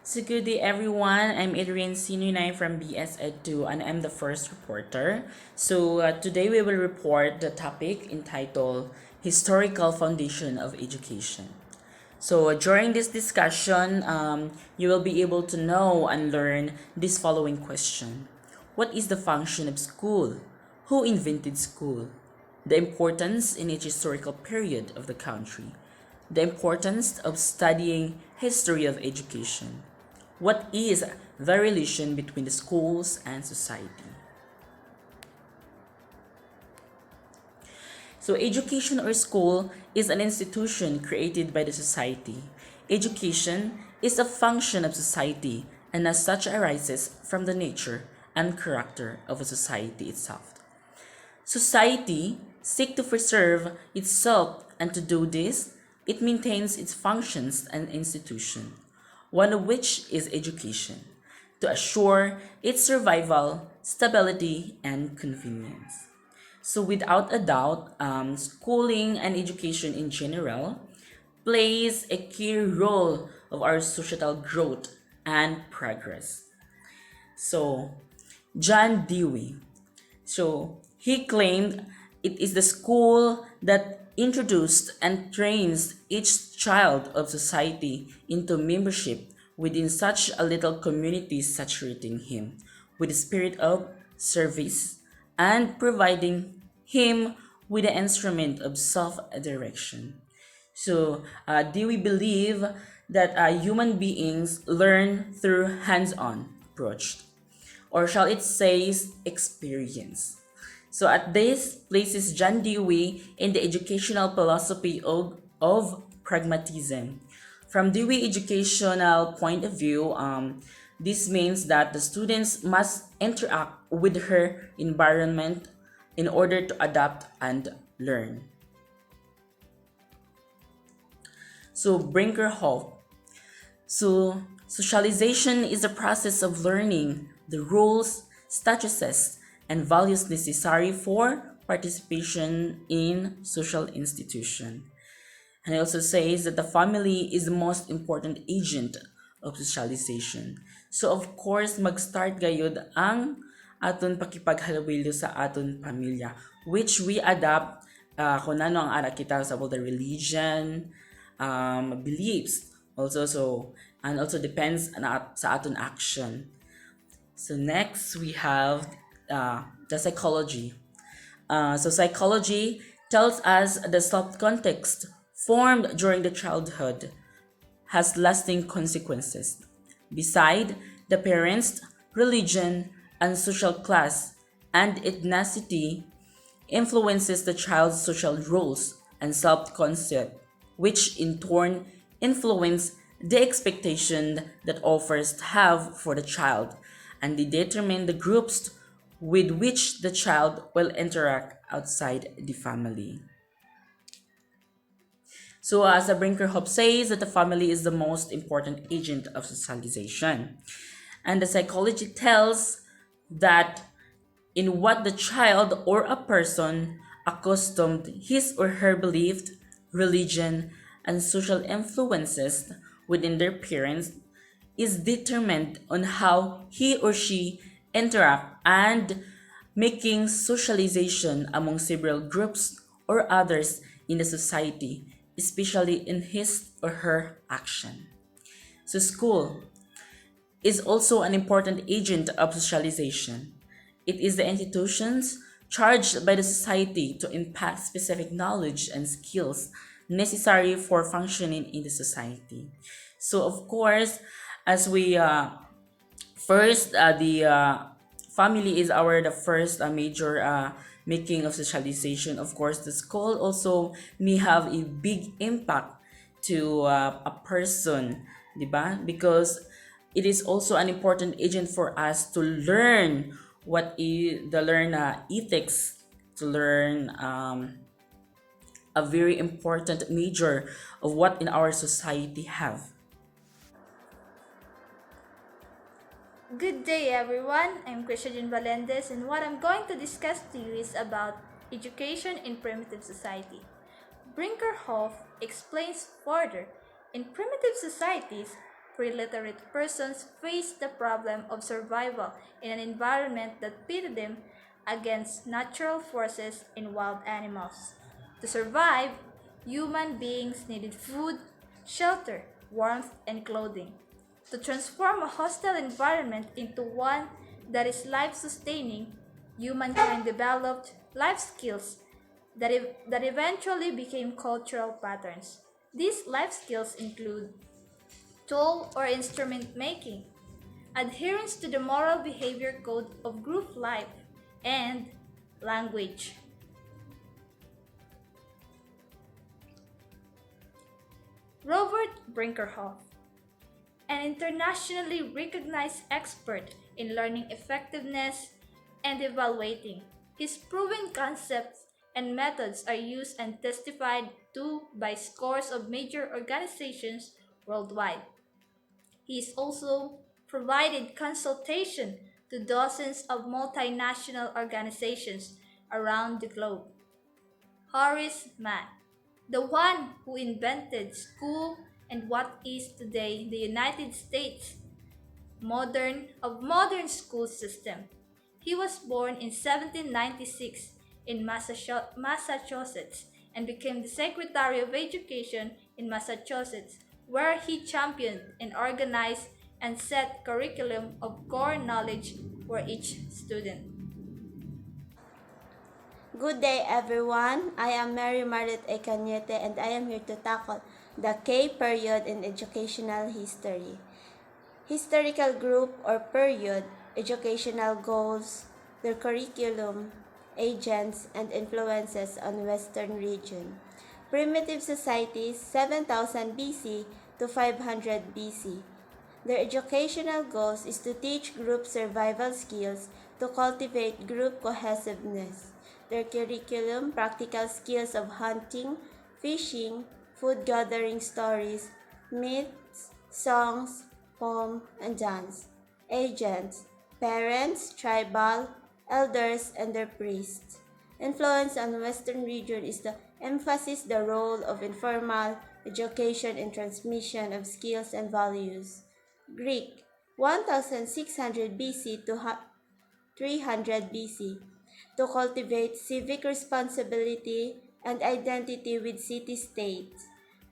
So good day everyone. I'm Adrian Sinunay from BS Ed2 and I'm the first reporter. Today we will report the topic entitled Historical Foundation of Education. During this discussion, you will be able to know and learn this following question. What is the function of school? Who invented school? The importance in each historical period of the country. The importance of studying history of education. What is the relation between the schools and society? So, education or school is an institution created by the society. Education is a function of society and as such arises from the nature and character of a society itself. Society seeks to preserve itself and to do this, it maintains its functions and institution, one of which is education, to assure its survival, stability, and convenience. So, without a doubt, schooling and education in general plays a key role of our societal growth and progress. So, John Dewey. He claimed it is the school that introduced and trains each child of society into membership within such a little community saturating him with the spirit of service and providing him with the instrument of self-direction. Do we believe that human beings learn through hands-on approach, or shall it say experience? So at this places John Dewey in the educational philosophy of pragmatism. From Dewey educational point of view, this means that the students must interact with her environment in order to adapt and learn. So Brinkerhoff. So socialization is a process of learning the rules, statuses, and values necessary for participation in social institution. And it also says that the family is the most important agent of socialization. So of course, mag-start gayud ang aton pakipaghalawilyo sa aton pamilya, which we adapt kung ano ang ara kita sa the religion, beliefs, and also depends sa aton action. So next we have the psychology. Psychology tells us the soft context formed during the childhood has lasting consequences. Beside the parents, religion, and social class and ethnicity influences the child's social roles and self-concept, which in turn influence the expectation that offers have for the child, and they determine the groups with which the child will interact outside the family. So as Brinkerhoff says that the family is the most important agent of socialization. And the psychology tells that in what the child or a person accustomed his or her belief, religion, and social influences within their parents is determined on how he or she interact and making socialization among several groups or others in the society, especially in his or her action. So school is also an important agent of socialization. It is the institutions charged by the society to impact specific knowledge and skills necessary for functioning in the society. So, of course, as we first, the family is our the first major making of socialization. Of course, the school also may have a big impact to a person, diba? Because it is also an important agent for us to learn what is the learn ethics, to learn a very important major of what in our society have. Good day everyone, I'm Christian Valendes and what I'm going to discuss to you is about education in primitive society. Brinkerhoff explains further, in primitive societies, pre-literate persons faced the problem of survival in an environment that pitted them against natural forces and wild animals. To survive, human beings needed food, shelter, warmth, and clothing. To transform a hostile environment into one that is life sustaining, humankind developed life skills that eventually became cultural patterns. These life skills include tool or instrument making, adherence to the moral behavior code of group life, and language. Robert Brinkerhoff, an internationally recognized expert in learning effectiveness and evaluating. His proven concepts and methods are used and testified to by scores of major organizations worldwide. He has also provided consultation to dozens of multinational organizations around the globe. Horace Mann, the one who invented school and what is today the United States modern school system. He was born in 1796 in Massachusetts and became the Secretary of Education in Massachusetts, where he championed and organized and set curriculum of core knowledge for each student. Good day, everyone. I am Mary Marlet Ecañete, and I am here to tackle the K period in educational history. Historical group or period, educational goals, their curriculum, agents, and influences on Western region. Primitive societies, 7000 BC to 500 BC. Their educational goals is to teach group survival skills to cultivate group cohesiveness. Their curriculum, practical skills of hunting, fishing, food gathering stories, myths, songs, poem, and dance. Agents, parents, tribal, elders, and their priests. Influence on Western region is to emphasize the role of informal education in transmission of skills and values. Greek, 1600 BC to 300 BC, to cultivate civic responsibility and identity with city-states.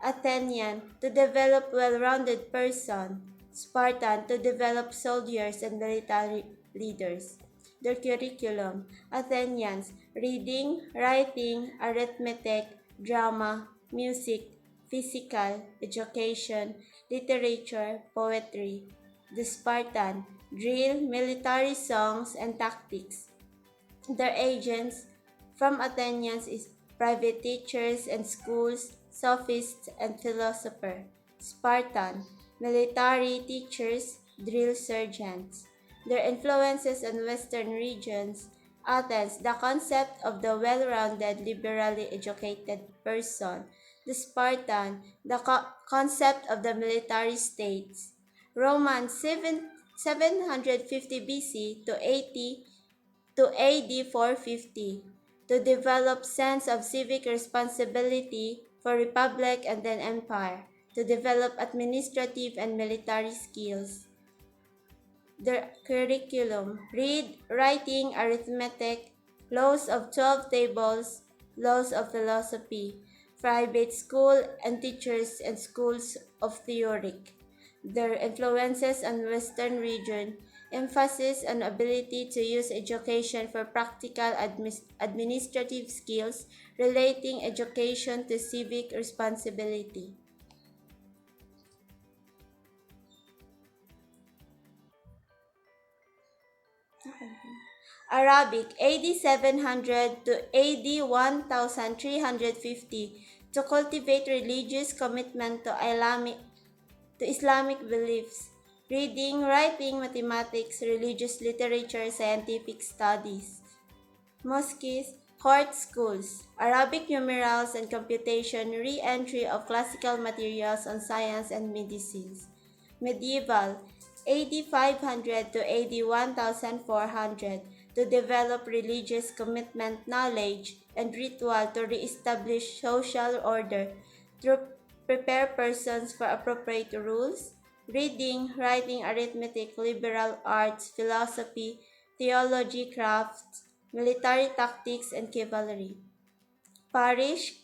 Athenian, to develop well-rounded person. Spartan, to develop soldiers and military leaders. Their curriculum, Athenians, reading, writing, arithmetic, drama, music, physical, education, literature, poetry. The Spartan, drill, military songs, and tactics. Their agents from Athenians is private teachers and schools, sophists, and philosopher. Spartan, military teachers, drill sergeants. Their influences on Western regions, Athens, the concept of the well-rounded, liberally educated person. The Spartan, the concept of the military states. Romans 750 BC to 80 to AD 450, to develop sense of civic responsibility for republic and then empire, to develop administrative and military skills. Their curriculum, read, writing, arithmetic, laws of 12 tables, laws of philosophy, private school and teachers and schools of theoric. Their influences on Western region, emphasis on ability to use education for practical administrative skills, relating education to civic responsibility. Arabic, AD 700 to AD 1350, to cultivate religious commitment to Islamic beliefs, reading, writing, mathematics, religious literature, scientific studies. Mosques, court schools, Arabic numerals and computation, re-entry of classical materials on science and medicines. Medieval, AD 500 to AD 1400, to develop religious commitment, knowledge, and ritual to re-establish social order, to prepare persons for appropriate rules. reading, writing, arithmetic, liberal arts, philosophy, theology, crafts, military tactics, and cavalry. Parish,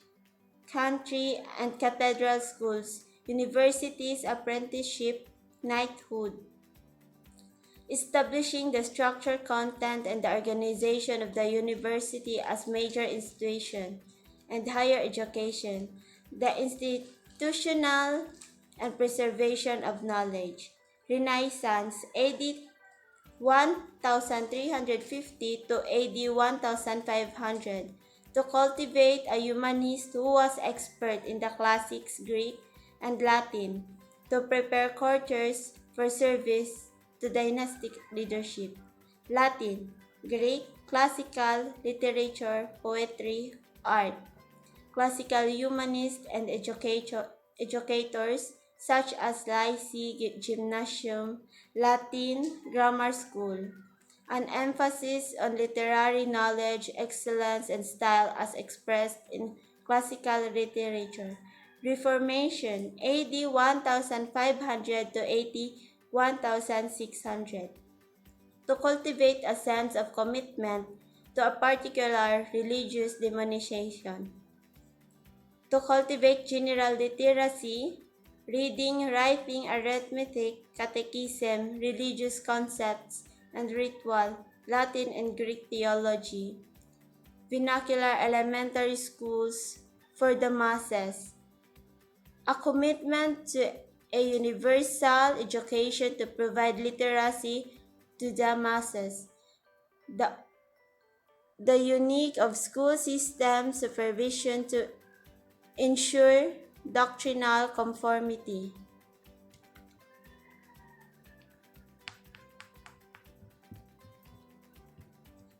country, and cathedral schools, universities, apprenticeship, knighthood. Establishing the structure, content, and the organization of the university as major institution and higher education, the institutional and preservation of knowledge. Renaissance, AD 1350 to AD 1500, to cultivate a humanist who was expert in the classics Greek and Latin, to prepare courtiers for service to dynastic leadership. Latin, Greek, classical, literature, poetry, art. Classical humanists and educators such as Lycée, Gymnasium, Latin, Grammar School. An emphasis on literary knowledge, excellence, and style as expressed in classical literature. Reformation, AD 1500 to AD 1600, to cultivate a sense of commitment to a particular religious denomination. To cultivate general literacy, reading, writing, arithmetic, catechism, religious concepts, and ritual, Latin and Greek theology, vernacular elementary schools for the masses, a commitment to a universal education to provide literacy to the masses, the unique of school system supervision to ensure doctrinal conformity.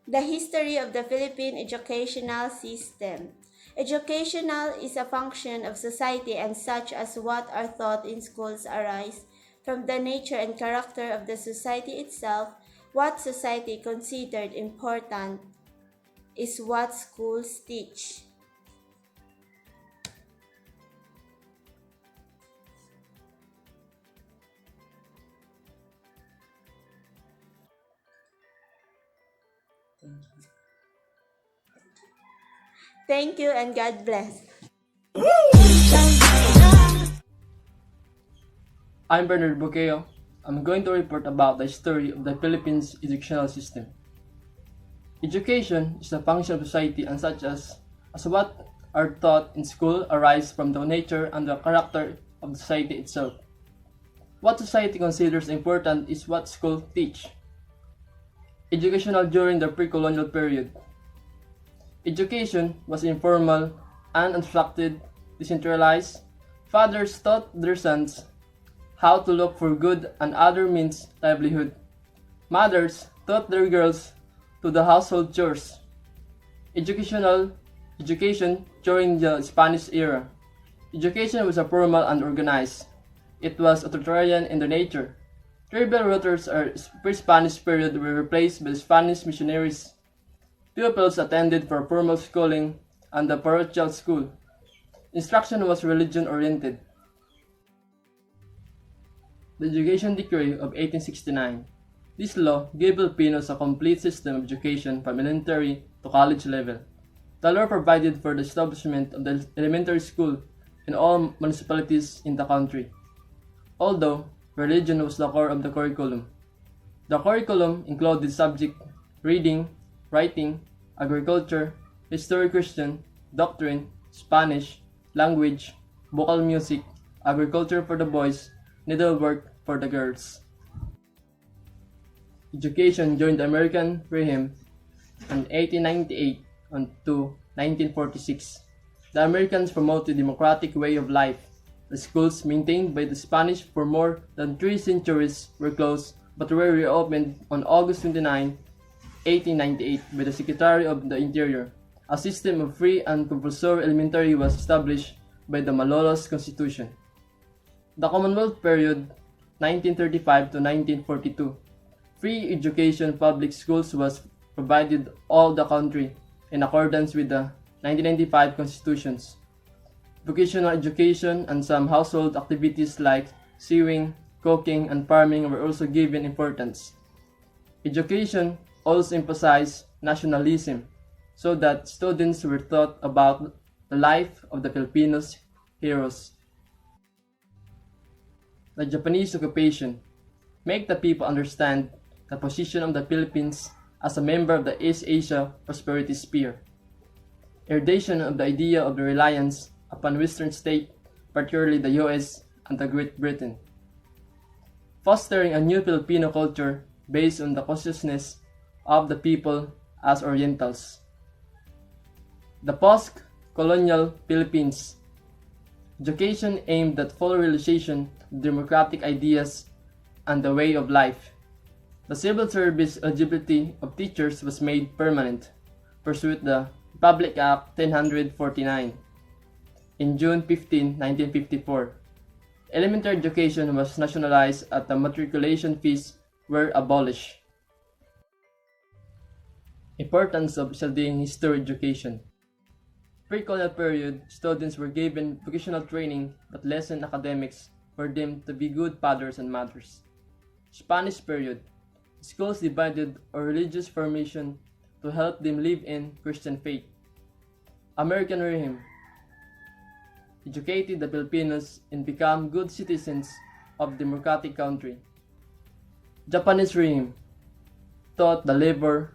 The history of the Philippine educational system. Educational is a function of society, and such as what are taught in schools arise from the nature and character of the society itself. What society considered important is what schools teach. Thank you and God bless. I'm Bernard Buqueo. I'm going to report about the history of the Philippines educational system. Education is a function of society, and such as what are taught in school arise from the nature and the character of the society itself. What society considers important is what schools teach. Educational during the pre-colonial period. Education was informal, unobstructed, decentralized. Fathers taught their sons how to look for good and other means livelihood. Mothers taught their girls to the household chores. Education during the Spanish era. Education was formal and organized. It was authoritarian in the nature. Tribal rulers or pre-Spanish period were replaced by Spanish missionaries. Pupils attended for formal schooling and the parochial school. Instruction was religion-oriented. The Education Decree of 1869. This law gave Filipinos a complete system of education from elementary to college level. The law provided for the establishment of the elementary school in all municipalities in the country. Although religion was the core of the curriculum. The curriculum included subject reading, writing, agriculture, history Christian, doctrine, Spanish, language, vocal music, agriculture for the boys, needlework for the girls. Education during the American regime from 1898 to 1946. The Americans promoted democratic way of life. The schools maintained by the Spanish for more than 3 centuries were closed but were reopened on August 29, 1898 by the Secretary of the Interior. A system of free and compulsory elementary was established by the Malolos Constitution. The Commonwealth period 1935 to 1942. Free education public schools was provided all the country in accordance with the 1995 constitutions. Vocational education and some household activities like sewing, cooking, and farming were also given importance. Education also emphasized nationalism, so that students were taught about the life of the Filipinos heroes. The Japanese occupation make the people understand the position of the Philippines as a member of the East Asia Prosperity Sphere. Erudition of the idea of the reliance upon Western states, particularly the US and the Great Britain. Fostering a new Filipino culture based on the consciousness of the people as Orientals. The post-colonial Philippines. Education aimed at full realization of democratic ideas and the way of life. The civil service eligibility of teachers was made permanent, pursuant the Republic Act 1049 in June 15, 1954. Elementary education was nationalized and the matriculation fees were abolished. Importance of studying history education. Pre-colonial period, students were given vocational training that lessened academics for them to be good fathers and mothers. Spanish period, schools divided or religious formation to help them live in Christian faith. American regime educated the Filipinos and become good citizens of democratic country. Japanese regime taught the labor.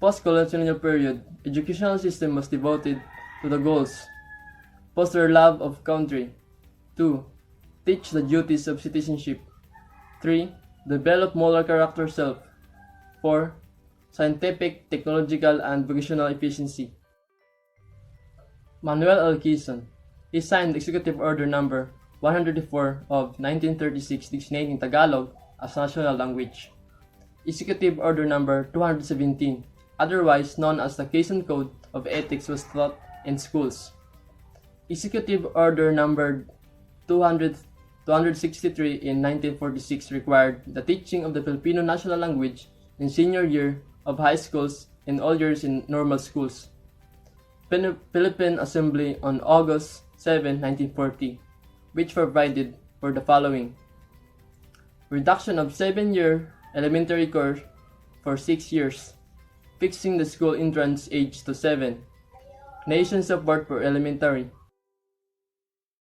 Post-colonial period, educational system was devoted to the goals. Foster love of country. 2. Teach the duties of citizenship. 3. Develop moral character self. 4. Scientific, technological, and vocational efficiency. Manuel L. Quezon. He signed Executive Order Number 134 of 1936 designating Tagalog as national language. Executive Order Number 217, otherwise known as the Quezon Code of Ethics, was taught in schools. Executive Order Number 263 in 1946 required the teaching of the Filipino national language in senior year of high schools and all years in normal schools. Philippine Assembly on August 7, 1940, which provided for the following: reduction of 7-year elementary course for 6 years, fixing the school entrance age to 7, nation support for elementary,